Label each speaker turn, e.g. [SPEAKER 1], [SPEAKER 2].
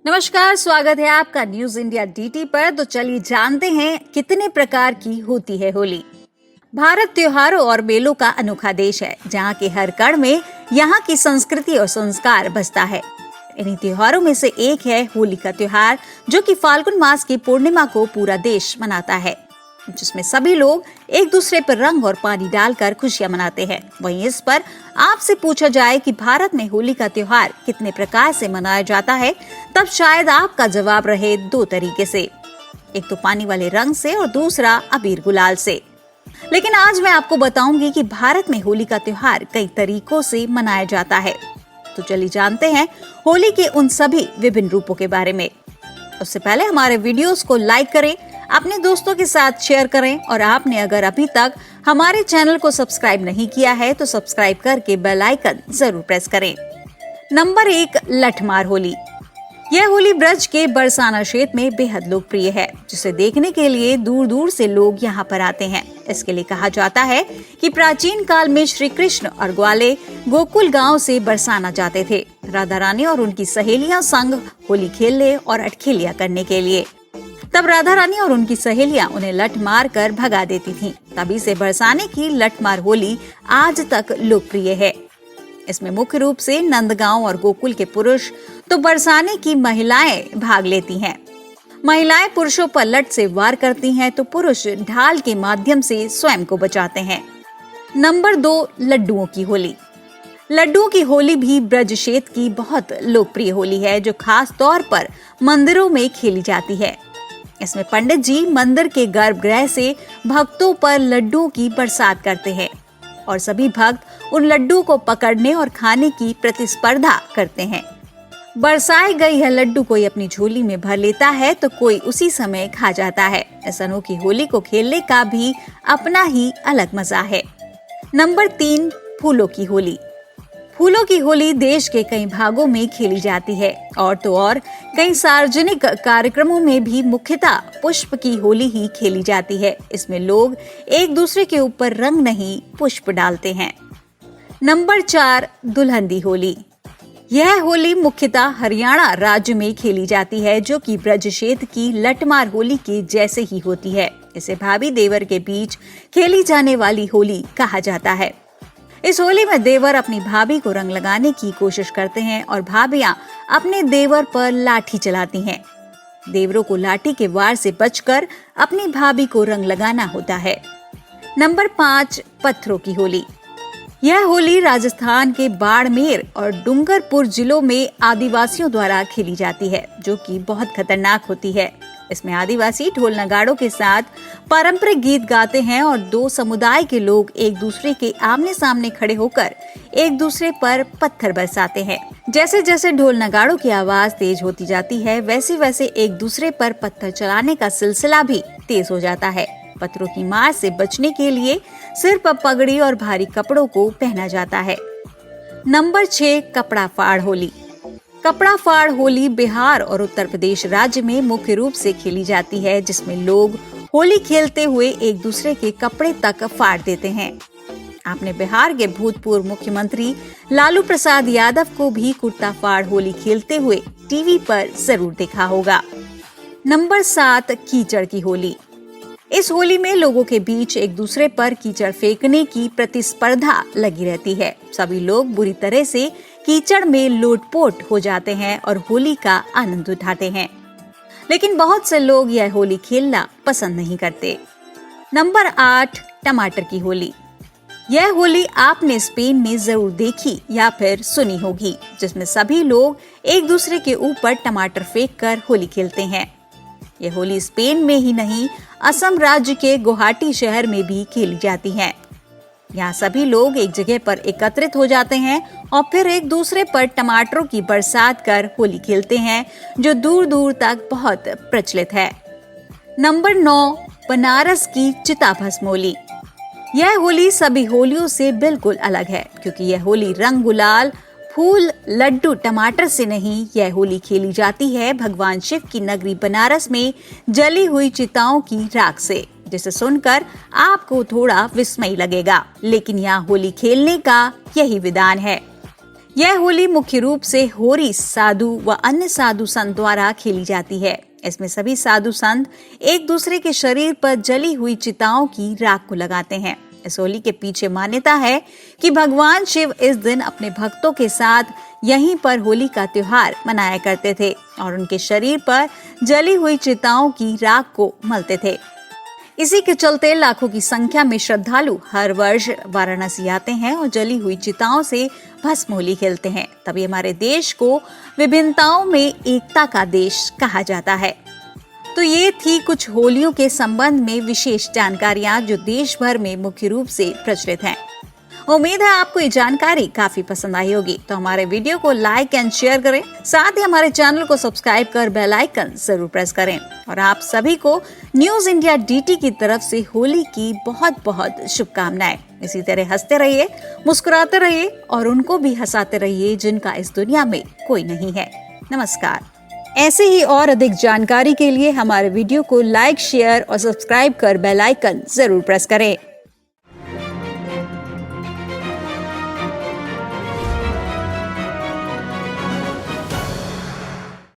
[SPEAKER 1] नमस्कार, स्वागत है आपका न्यूज इंडिया डीटी पर। तो चलिए जानते हैं कितने प्रकार की होती है होली। भारत त्योहारों और मेलों का अनोखा देश है, जहाँ के हर कण में यहाँ की संस्कृति और संस्कार बसता है। इन्हीं त्योहारों में से एक है होली का त्योहार, जो कि फाल्गुन मास की पूर्णिमा को पूरा देश मनाता है, जिसमें सभी लोग एक दूसरे पर रंग और पानी डालकर खुशियां मनाते हैं। वहीं इस पर आपसे पूछा जाए कि भारत में होली का त्योहार कितने प्रकार से मनाया जाता है, तब शायद आपका जवाब रहे दो तरीके से, एक तो पानी वाले रंग से और दूसरा अबीर गुलाल से। लेकिन आज मैं आपको बताऊंगी कि भारत में होली का त्योहार कई तरीकों से मनाया जाता है। तो चलिए जानते हैं होली के उन सभी विभिन्न रूपों के बारे में। उससे पहले हमारे वीडियोस को लाइक करें, अपने दोस्तों के साथ शेयर करें और आपने अगर अभी तक हमारे चैनल को सब्सक्राइब नहीं किया है तो सब्सक्राइब करके बेल आइकन जरूर प्रेस करें। नंबर 1, लठमार होली। यह होली ब्रज के बरसाना क्षेत्र में बेहद लोकप्रिय है, जिसे देखने के लिए दूर दूर से लोग यहाँ पर आते हैं। इसके लिए कहा जाता है कि प्राचीन काल में श्री कृष्ण और ग्वाले गोकुल गांव से बरसाना जाते थे, राधा रानी और उनकी सहेलियां संग होली खेलने और अटखेलियां करने के लिए। तब राधा रानी और उनकी सहेलियां उन्हें लठ मार कर भगा देती थीं। तभी से बरसाने की लठमार होली आज तक लोकप्रिय है। इसमें मुख्य रूप से नंदगांव और गोकुल के पुरुष तो बरसाने की महिलाएं भाग लेती हैं। महिलाएं पुरुषों पर लठ से वार करती हैं तो पुरुष ढाल के माध्यम से स्वयं को बचाते हैं। नंबर 2, लड्डुओं की होली। लड्डुओं की होली भी ब्रज क्षेत्र की बहुत लोकप्रिय होली है, जो खास तौर पर मंदिरों में खेली जाती है। इसमें पंडित जी मंदिर के गर्भगृह से भक्तों पर लड्डुओं की बरसात करते हैं और सभी भक्त उन लड्डू को पकड़ने और खाने की प्रतिस्पर्धा करते हैं। बरसाए गए यह लड्डू कोई अपनी झोली में भर लेता है तो कोई उसी समय खा जाता है। इस अनोखी होली को खेलने का भी अपना ही अलग मजा है। नंबर 3, फूलों की होली। फूलों की होली देश के कई भागों में खेली जाती है और तो और कई सार्वजनिक कार्यक्रमों में भी मुख्यतः पुष्प की होली ही खेली जाती है। इसमें लोग एक दूसरे के ऊपर रंग नहीं पुष्प डालते हैं। नंबर 4, दुल्हन होली। यह होली मुख्यतः हरियाणा राज्य में खेली जाती है, जो कि ब्रज क्षेत्र की लठमार होली के जैसे ही होती है। इसे भाभी देवर के बीच खेली जाने वाली होली कहा जाता है। इस होली में देवर अपनी भाभी को रंग लगाने की कोशिश करते हैं और भाभियां अपने देवर पर लाठी चलाती हैं। देवरों को लाठी के वार से बचकर अपनी भाभी को रंग लगाना होता है। नंबर 5, पत्थरों की होली। यह होली राजस्थान के बाड़मेर और डूंगरपुर जिलों में आदिवासियों द्वारा खेली जाती है, जो कि बहुत खतरनाक होती है। इसमें आदिवासी ढोल नगाड़ों के साथ पारंपरिक गीत गाते हैं और दो समुदाय के लोग एक दूसरे के आमने सामने खड़े होकर एक दूसरे पर पत्थर बरसाते हैं। जैसे जैसे ढोल नगाड़ों की आवाज तेज होती जाती है, वैसे वैसे एक दूसरे पर पत्थर चलाने का सिलसिला भी तेज हो जाता है। पत्थरों की मार से बचने के लिए सिर पर पगड़ी और भारी कपड़ों को पहना जाता है। नंबर 6, कपड़ा फाड़ होली। कपड़ा फाड़ होली बिहार और उत्तर प्रदेश राज्य में मुख्य रूप से खेली जाती है, जिसमें लोग होली खेलते हुए एक दूसरे के कपड़े तक फाड़ देते हैं। आपने बिहार के भूतपूर्व मुख्यमंत्री लालू प्रसाद यादव को भी कुर्ता फाड़ होली खेलते हुए टीवी पर जरूर देखा होगा। नंबर 7, कीचड़ की होली। इस होली में लोगों के बीच एक दूसरे पर कीचड़ फेंकने की प्रतिस्पर्धा लगी रहती है। सभी लोग बुरी तरह से कीचड़ में लोटपोट हो जाते हैं और होली का आनंद उठाते हैं, लेकिन बहुत से लोग यह होली खेलना पसंद नहीं करते। नंबर 8, टमाटर की होली। यह होली आपने स्पेन में जरूर देखी या फिर सुनी होगी, जिसमें सभी लोग एक दूसरे के ऊपर टमाटर फेंककर होली खेलते हैं। यह होली स्पेन में ही नहीं, असम राज्य के गुवाहाटी शहर में भी खेली जाती है। यहाँ सभी लोग एक जगह पर एकत्रित हो जाते हैं और फिर एक दूसरे पर टमाटरों की बरसात कर होली खेलते हैं, जो दूर दूर तक बहुत प्रचलित है। नंबर 9, बनारस की चिता भस्म होली। यह होली सभी होलियों से बिल्कुल अलग है, क्योंकि यह होली रंग गुलाल फूल लड्डू टमाटर से नहीं, यह होली खेली जाती है भगवान शिव की नगरी बनारस में जली हुई चिताओं की राख से, जिसे सुनकर आपको थोड़ा विस्मय लगेगा, लेकिन यहाँ होली खेलने का यही विधान है। यह होली मुख्य रूप से होरी साधु व अन्य साधु संत द्वारा खेली जाती है। इसमें सभी साधु संत एक दूसरे के शरीर पर जली हुई चिताओं की राख को लगाते हैं। इस होली के पीछे मान्यता है कि भगवान शिव इस दिन अपने भक्तों के साथ यहीं पर होली का त्योहार मनाया करते थे और उनके शरीर पर जली हुई चिताओं की राख को मलते थे। इसी के चलते लाखों की संख्या में श्रद्धालु हर वर्ष वाराणसी आते हैं और जली हुई चिताओं से भस्म होली खेलते हैं। तभी हमारे देश को विभिन्नताओं में एकता का देश कहा जाता है। तो ये थी कुछ होलियों के संबंध में विशेष जानकारियां जो देश भर में मुख्य रूप से प्रचलित हैं। उम्मीद है आपको ये जानकारी काफी पसंद आई होगी। तो हमारे वीडियो को लाइक एंड शेयर करें, साथ ही हमारे चैनल को सब्सक्राइब कर बेल आइकन जरूर प्रेस करें। और आप सभी को न्यूज इंडिया डीटी की तरफ से होली की बहुत बहुत शुभकामनाएं। इसी तरह हंसते रहिए, मुस्कुराते रहिए और उनको भी हंसाते रहिए जिनका इस दुनिया में कोई नहीं है। नमस्कार। ऐसे ही और अधिक जानकारी के लिए हमारे वीडियो को लाइक, शेयर और सब्सक्राइब कर बेल आइकन जरूर प्रेस करें।